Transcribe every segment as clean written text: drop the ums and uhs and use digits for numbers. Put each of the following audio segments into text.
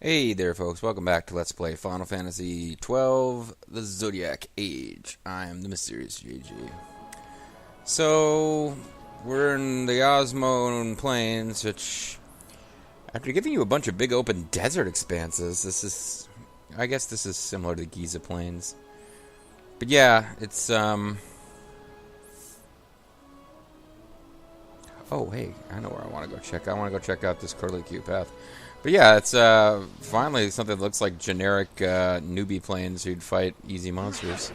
Hey there folks, welcome back to Let's Play Final Fantasy XII The Zodiac Age. I am the MysteriousJG. So, we're in the Osmone Plains, which, after giving you a bunch of big open desert expanses, I guess this is similar to the Giza Plains. But yeah, it's, oh hey, I know where I want to go check. I want to go check out this Curlicue path. But yeah, it's finally something that looks like generic newbie planes who'd fight easy monsters.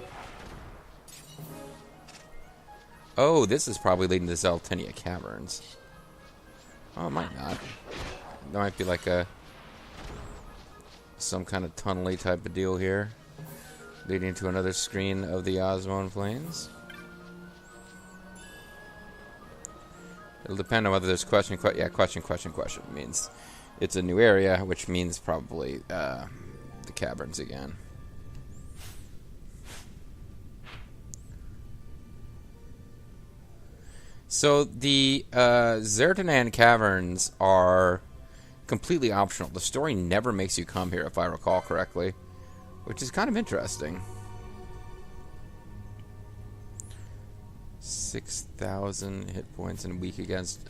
Oh, this is probably leading to Zaltinia Caverns. Oh, it might not. There might be like some kind of tunnel-y type of deal here, leading to another screen of the Osmone Plains. It'll depend on whether there's question. Means it's a new area, which means probably the caverns again. So the Zertanan Caverns are completely optional. The story never makes you come here, if I recall correctly, which is kind of interesting. 6,000 hit points and weak against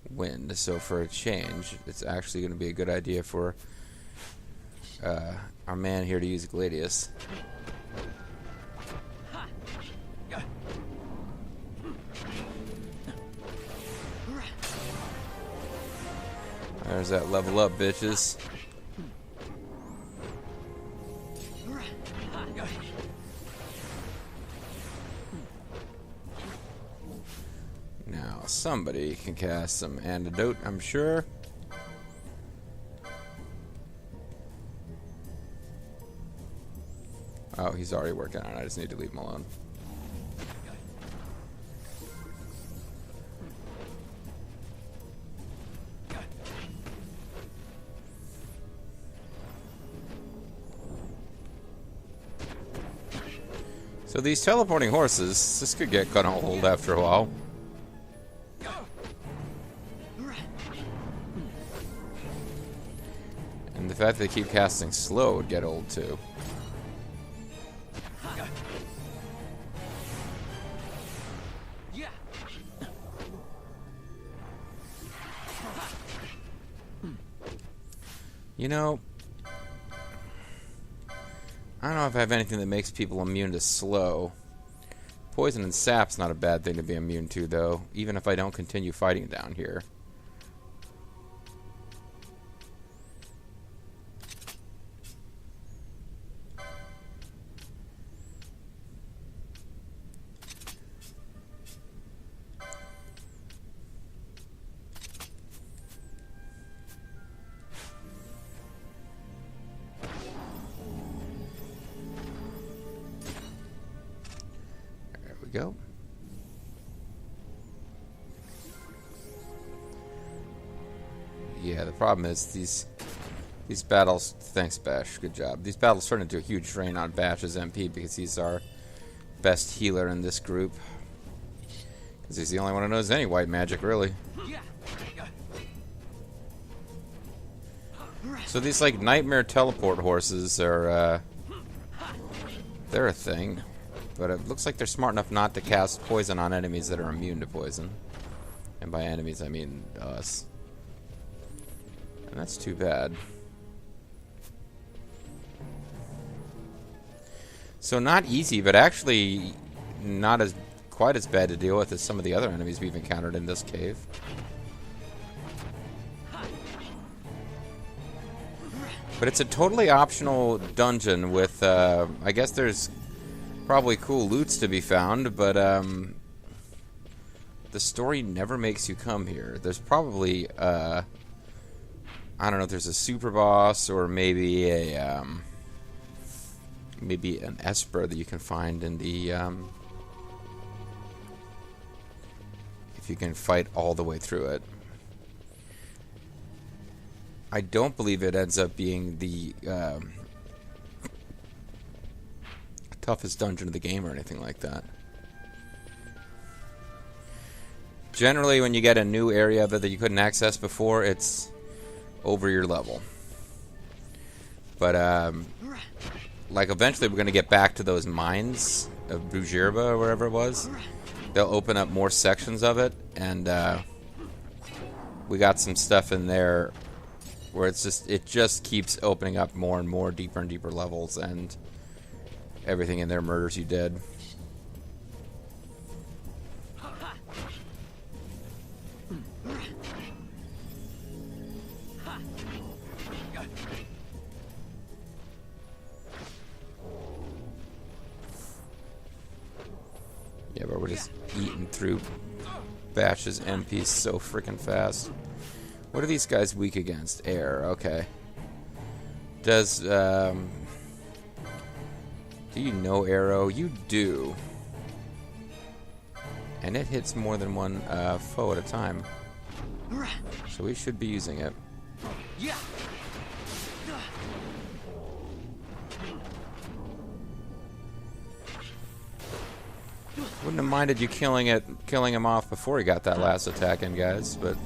wind, so for a change, it's actually going to be a good idea for our man here to use Gladius. There's that level up, bitches. Now, somebody can cast some antidote, I'm sure. Oh, he's already working on it. I just need to leave him alone. So these teleporting horses, this could get kind of old after a while. And the fact that they keep casting slow would get old too. You know, I don't know if I have anything that makes people immune to slow. Poison and sap's not a bad thing to be immune to, though, even if I don't continue fighting down here. Go. Yeah, the problem is these battles. Thanks, Bash. Good job. These battles turn into a huge drain on Bash's MP because he's our best healer in this group. Because he's the only one who knows any white magic, really. So these like nightmare teleport horses are they're a thing. But it looks like they're smart enough not to cast poison on enemies that are immune to poison. And by enemies, I mean us. And that's too bad. So not easy, but actually not quite as bad to deal with as some of the other enemies we've encountered in this cave. But it's a totally optional dungeon with, I guess there's probably cool loots to be found, but the story never makes you come here. There's probably I don't know if there's a super boss or maybe a maybe an Esper that you can find in the if you can fight all the way through it. I don't believe it ends up being the toughest dungeon of the game or anything like that. Generally, when you get a new area that you couldn't access before, it's over your level. But like eventually we're gonna get back to those mines of Bujirba or wherever it was. They'll open up more sections of it, and we got some stuff in there where it just keeps opening up more and more, deeper and deeper levels, and everything in there murders you dead. Yeah, but we're just eating through Bash's MPs so freaking fast. What are these guys weak against? Air, okay. Does, do you know arrow? You do. And it hits more than one foe at a time. So we should be using it. Wouldn't have minded you killing him off before he got that last attack in, guys, but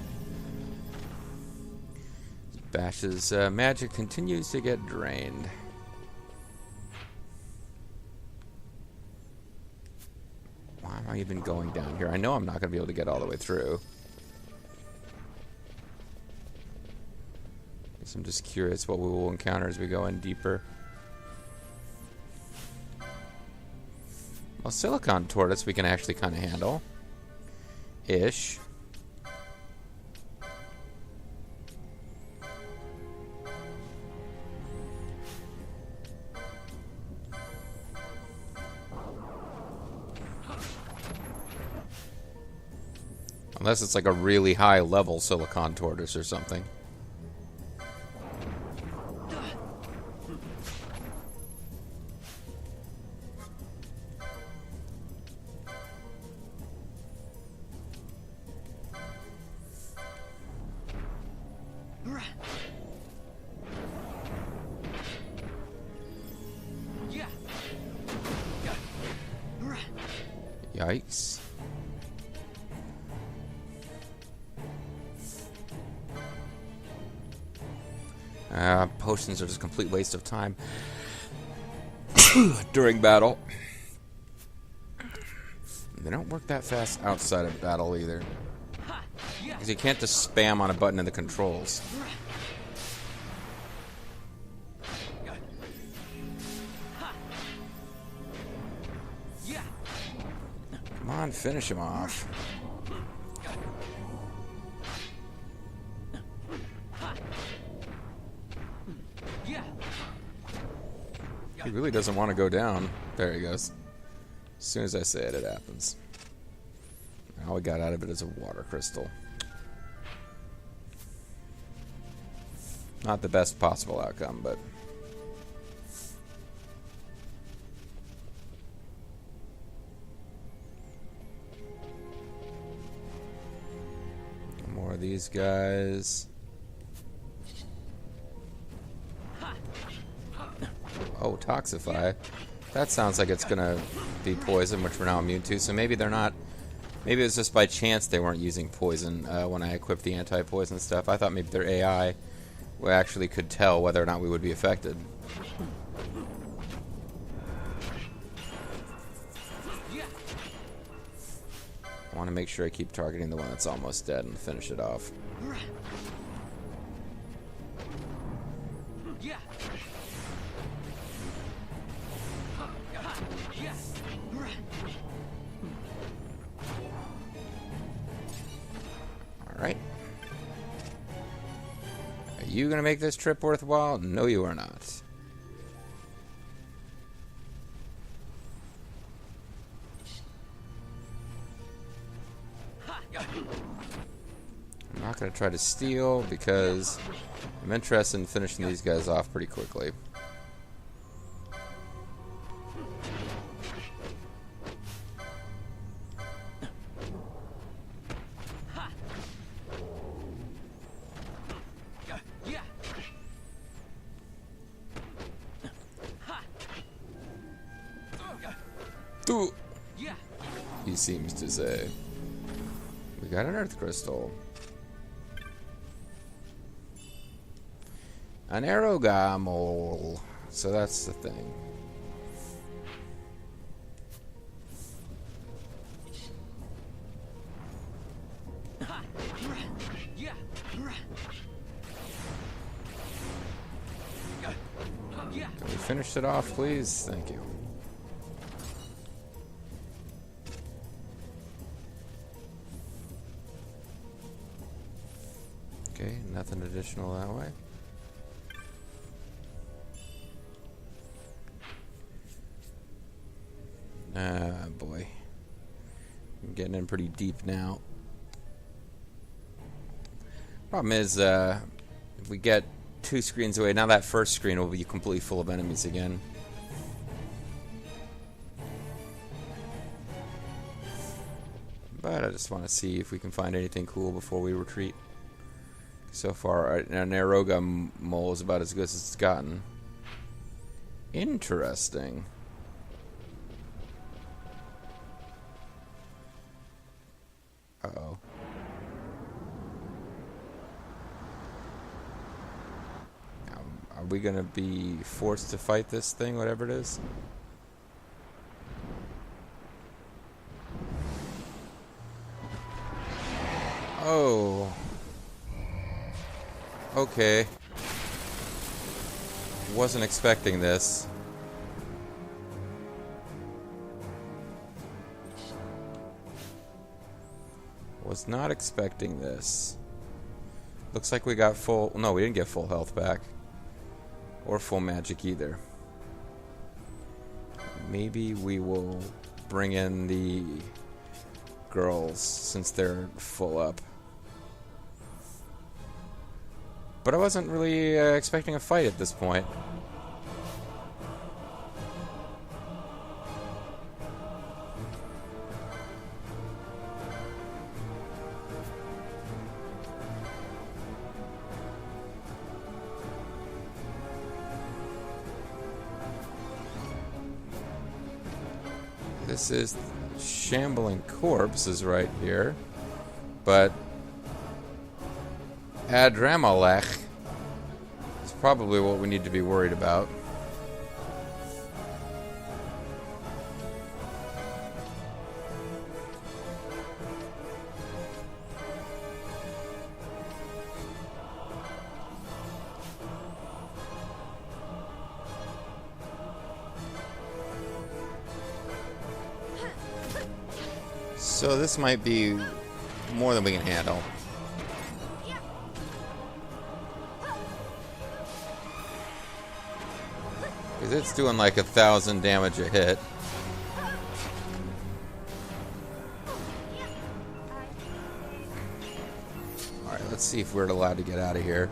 Bash's magic continues to get drained. Why am I even going down here? I know I'm not going to be able to get all the way through. Guess I'm just curious what we will encounter as we go in deeper. Well, silicon tortoise we can actually kind of handle. Ish. Unless it's like a really high level silicon tortoise or something. Yikes. Potions are just a complete waste of time during battle. They don't work that fast outside of battle either. Because you can't just spam on a button in the controls. Come on, finish him off. He really doesn't want to go down. There he goes. As soon as I say it, it happens. All we got out of it is a water crystal. Not the best possible outcome, but... more of these guys. Oh, Toxify. That sounds like it's gonna be poison, which we're now immune to, so maybe they're not... Maybe it was just by chance they weren't using poison when I equipped the anti-poison stuff. I thought maybe their AI actually could tell whether or not we would be affected. I want to make sure I keep targeting the one that's almost dead and finish it off. Alright. Are you going to make this trip worthwhile? No, you are not. I'm not going to try to steal because I'm interested in finishing these guys off pretty quickly. He seems to say. We got an earth crystal. An Aeroga mole. So that's the thing. Can we finish it off, please? Thank you. Okay, nothing additional that way. Ah, boy. I'm getting in pretty deep now. Problem is, if we get 2 screens away, now that first screen will be completely full of enemies again. But I just want to see if we can find anything cool before we retreat. So far, an Aeroga mole is about as good as it's gotten. Interesting. Uh-oh. Are we gonna be forced to fight this thing, whatever it is? Oh. Okay. Wasn't expecting this. Was not expecting this. Looks like we got full... No, we didn't get full health back. Or full magic either. Maybe we will bring in the girls since they're full up. But I wasn't really expecting a fight at this point. This is Shambling Corpse right here, but Adramalech is probably what we need to be worried about. So this might be more than we can handle. Because it's doing like 1,000 damage a hit. Alright, let's see if we're allowed to get out of here.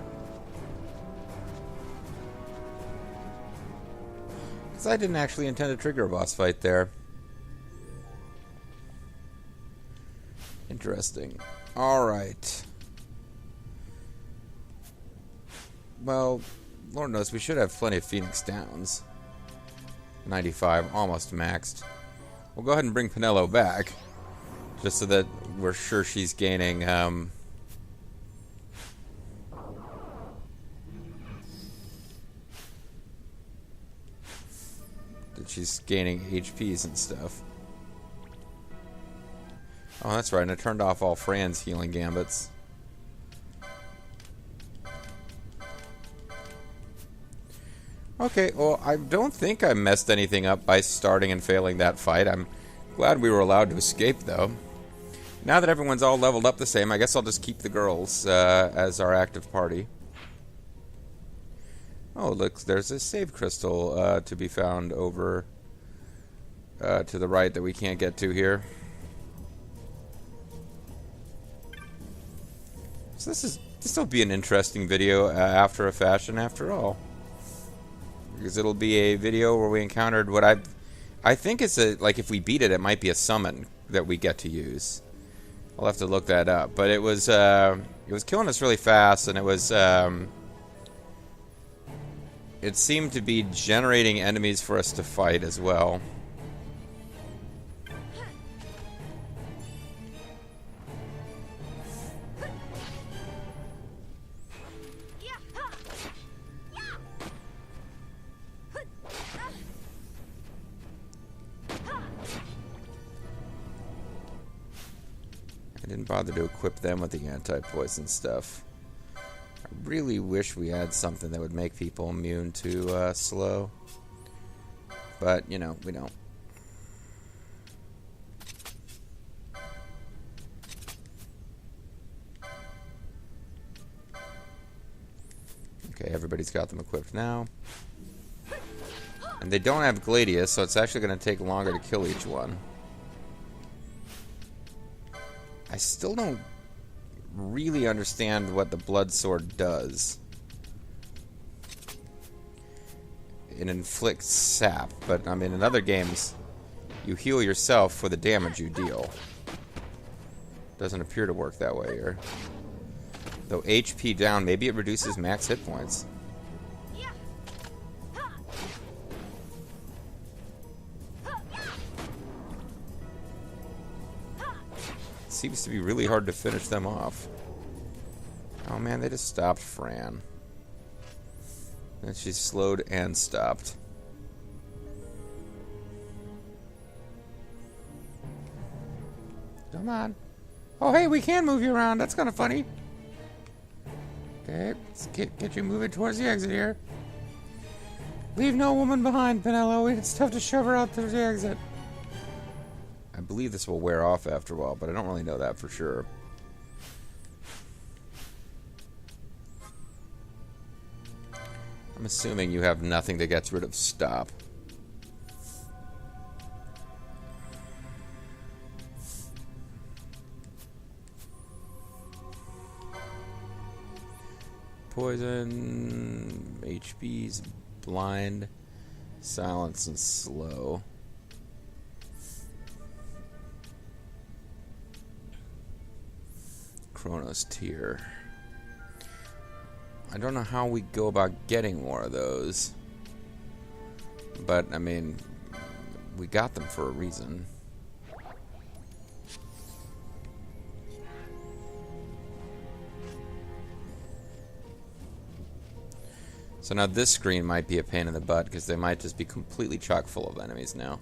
Because I didn't actually intend to trigger a boss fight there. Interesting. Alright. Well, Lord knows we should have plenty of Phoenix Downs. 95, almost maxed. We'll go ahead and bring Pinello back. Just so that we're sure she's gaining, that she's gaining HPs and stuff. Oh, that's right, and I turned off all Fran's healing gambits. Okay, well, I don't think I messed anything up by starting and failing that fight. I'm glad we were allowed to escape, though. Now that everyone's all leveled up the same, I guess I'll just keep the girls as our active party. Oh, look, there's a save crystal to be found over to the right that we can't get to here. So this will be an interesting video after a fashion, after all, because it'll be a video where we encountered what I think it's a, like, if we beat it, it might be a summon that we get to use. I'll have to look that up, but it was killing us really fast, and it seemed to be generating enemies for us to fight as well. I didn't bother to equip them with the anti-poison stuff. I really wish we had something that would make people immune to slow. But, you know, we don't. Okay, everybody's got them equipped now. And they don't have Gladius, so it's actually going to take longer to kill each one. I still don't really understand what the Blood Sword does. It inflicts sap, but I mean in other games you heal yourself for the damage you deal. Doesn't appear to work that way here. Though HP down, maybe it reduces max hit points. Seems to be really hard to finish them off. Oh man, they just stopped Fran. And she slowed and stopped. Come on. Oh hey, we can move you around. That's kind of funny. Okay, let's get you moving towards the exit here. Leave no woman behind, Pinello. It's tough to shove her out through the exit. I believe this will wear off after a while, but I don't really know that for sure. I'm assuming you have nothing that gets rid of stop. Poison, HP's blind, silence, and slow. Chronos tier. I don't know how we go about getting more of those. But, I mean, we got them for a reason. So now this screen might be a pain in the butt because they might just be completely chock full of enemies now.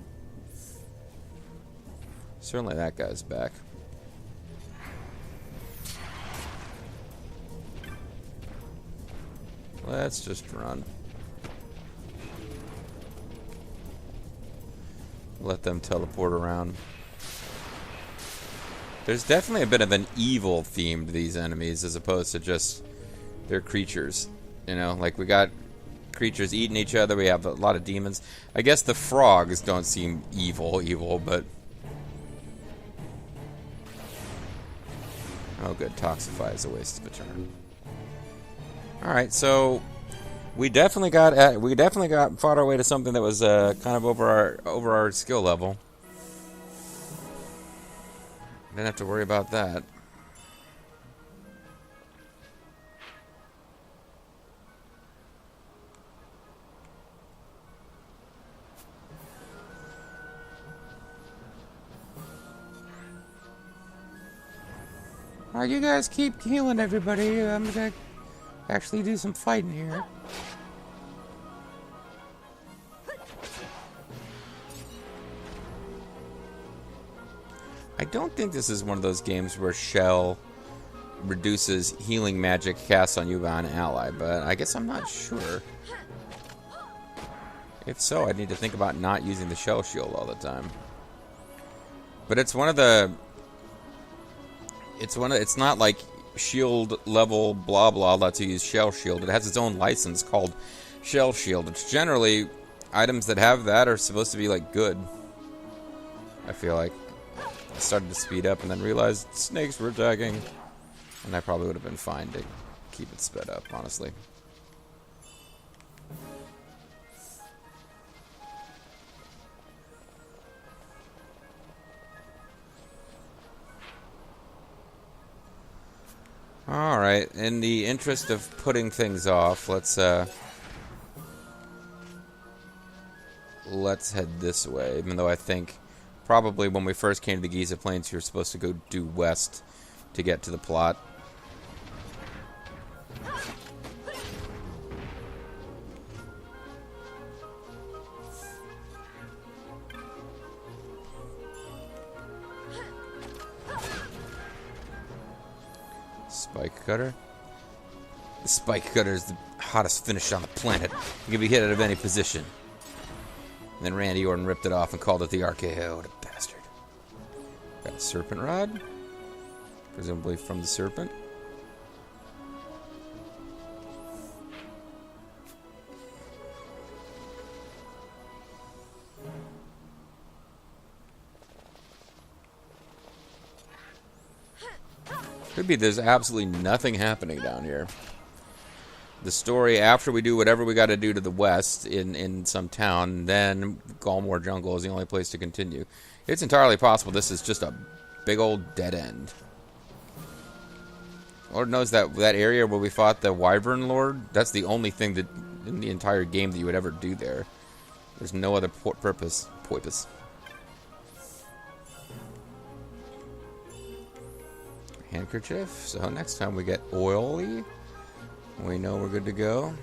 Certainly that guy's back. Let's just run. Let them teleport around. There's definitely a bit of an evil theme to these enemies as opposed to just they're creatures. You know, like we got creatures eating each other. We have a lot of demons. I guess the frogs don't seem evil, but... Oh good, Toxify is a waste of a turn. Alright, so we definitely got fought our way to something that was kind of over our skill level. Didn't have to worry about that. Alright, you guys keep healing everybody. I'm gonna actually do some fighting here. I don't think this is one of those games where Shell reduces healing magic cast on you by an ally, but I guess I'm not sure. If so, I'd need to think about not using the Shell Shield all the time. But it's one of the... It's not like shield level blah blah lets you use Shell Shield. It has its own license called Shell Shield. It's generally items that have that are supposed to be like good. I feel like I started to speed up and then realized snakes were attacking, and I probably would have been fine to keep it sped up, honestly. Alright, in the interest of putting things off, let's head this way, even though I think probably when we first came to the Giza Plains, you were supposed to go due west to get to the plot. Spike cutter. The spike cutter is the hottest finish on the planet. You can be hit out of any position. And then Randy Orton ripped it off and called it the RKO. What a bastard. Got a serpent rod. Presumably from the serpent. Could be there's absolutely nothing happening down here. The story, after we do whatever we got to do to the west in some town, then Galmore Jungle is the only place to continue. It's entirely possible this is just a big old dead end. Lord knows that area where we fought the Wyvern Lord, that's the only thing that in the entire game that you would ever do there. There's no other purpose. Handkerchief. So next time we get oily, we know we're good to go.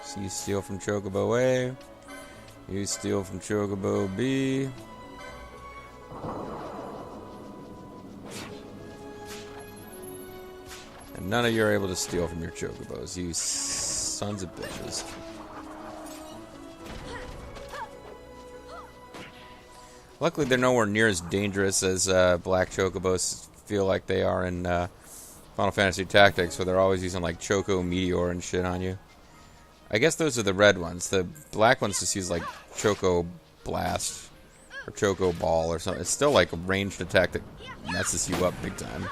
So you steal from Chocobo A. You steal from Chocobo B. And none of you are able to steal from your Chocobos, you sons of bitches. Luckily, they're nowhere near as dangerous as black Chocobos feel like they are in Final Fantasy Tactics, where they're always using like Choco Meteor and shit on you. I guess those are the red ones. The black ones just use like Choco Blast or Choco Ball or something. It's still like a ranged attack that messes you up big time.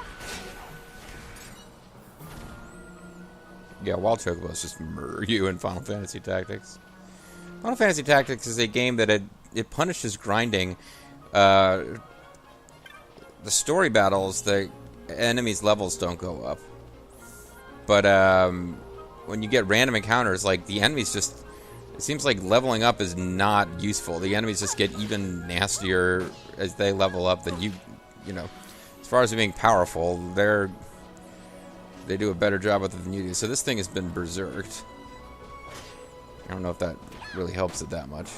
Yeah, Wild Chocobos just murder you in Final Fantasy Tactics. Final Fantasy Tactics is a game that it punishes grinding. The story battles, the enemies' levels don't go up. But when you get random encounters, like the enemies just... It seems like leveling up is not useful. The enemies just get even nastier as they level up than you know. As far as being powerful, they do a better job with it than you do. So this thing has been berserked. I don't know if that really helps it that much.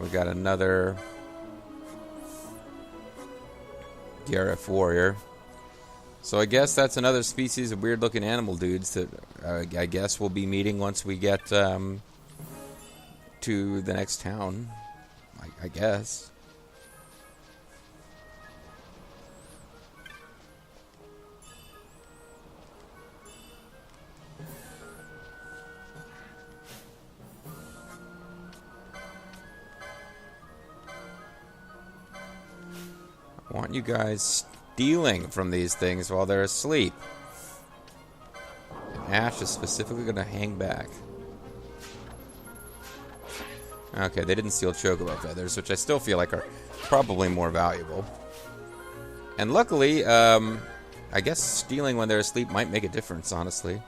We got another Gareth Warrior. So I guess that's another species of weird-looking animal dudes that I guess we'll be meeting once we get to the next town. I guess. I want you guys stealing from these things while they're asleep. And Ash is specifically going to hang back. Okay, they didn't steal Chocobo feathers, which I still feel like are probably more valuable. And luckily, I guess stealing when they're asleep might make a difference, honestly.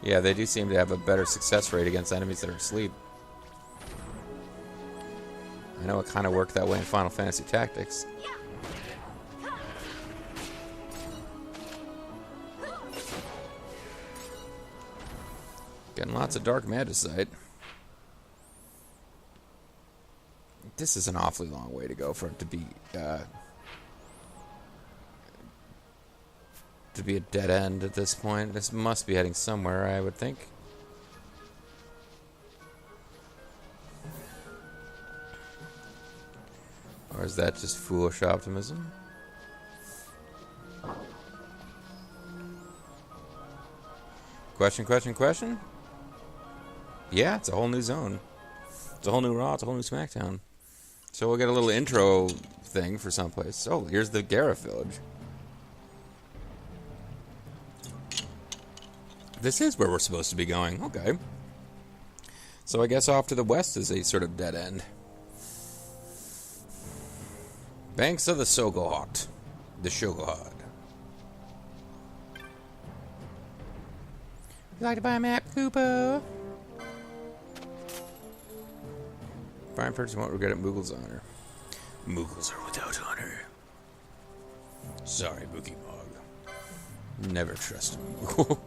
Yeah, they do seem to have a better success rate against enemies that are asleep. I know it kind of worked that way in Final Fantasy Tactics. Getting lots of dark magicite. This is an awfully long way to go for it to be a dead end at this point. This must be heading somewhere, I would think. Or is that just foolish optimism? Question? Yeah, it's a whole new zone. It's a whole new Raw, it's a whole new SmackDown. So we'll get a little intro thing for someplace. Oh, here's the Gareth village. This is where we're supposed to be going. Okay. So I guess off to the west is a sort of dead end. Banks of the Sogohot. The Shogohod. You like to buy a map, Koopa? Fine person won't regret it. Moogle's honor. Moogles are without honor. Sorry, Bookie Mog. Never trust him.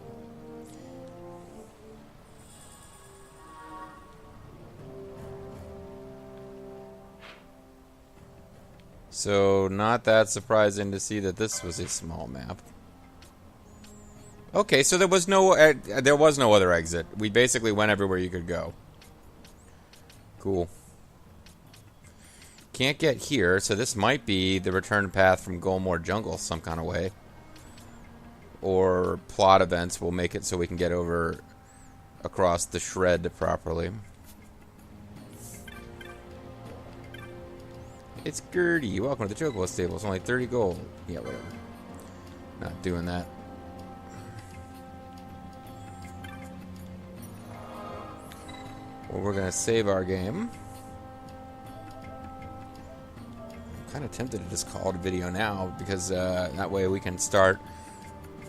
So, not that surprising to see that this was a small map. Okay, so there was no other exit. We basically went everywhere you could go. Cool. Can't get here, so this might be the return path from Golmore Jungle some kind of way. Or plot events will make it so we can get over across the shred properly. It's Gertie. Welcome to the Chocobo Stable. It's only 30 gold. Yeah, whatever. Not doing that. Well, we're gonna save our game. I'm kind of tempted to just call it a video now because that way we can start.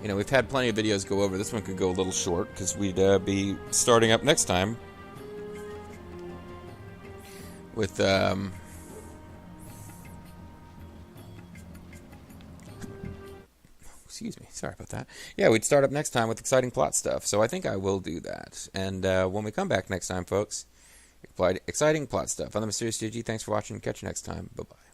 You know, we've had plenty of videos go over. This one could go a little short because we'd be starting up next time with excuse me, sorry about that. Yeah, we'd start up next time with exciting plot stuff, so I think I will do that. And when we come back next time, folks, exciting plot stuff. I'm the MysteriousJG. Thanks for watching. Catch you next time. Bye-bye.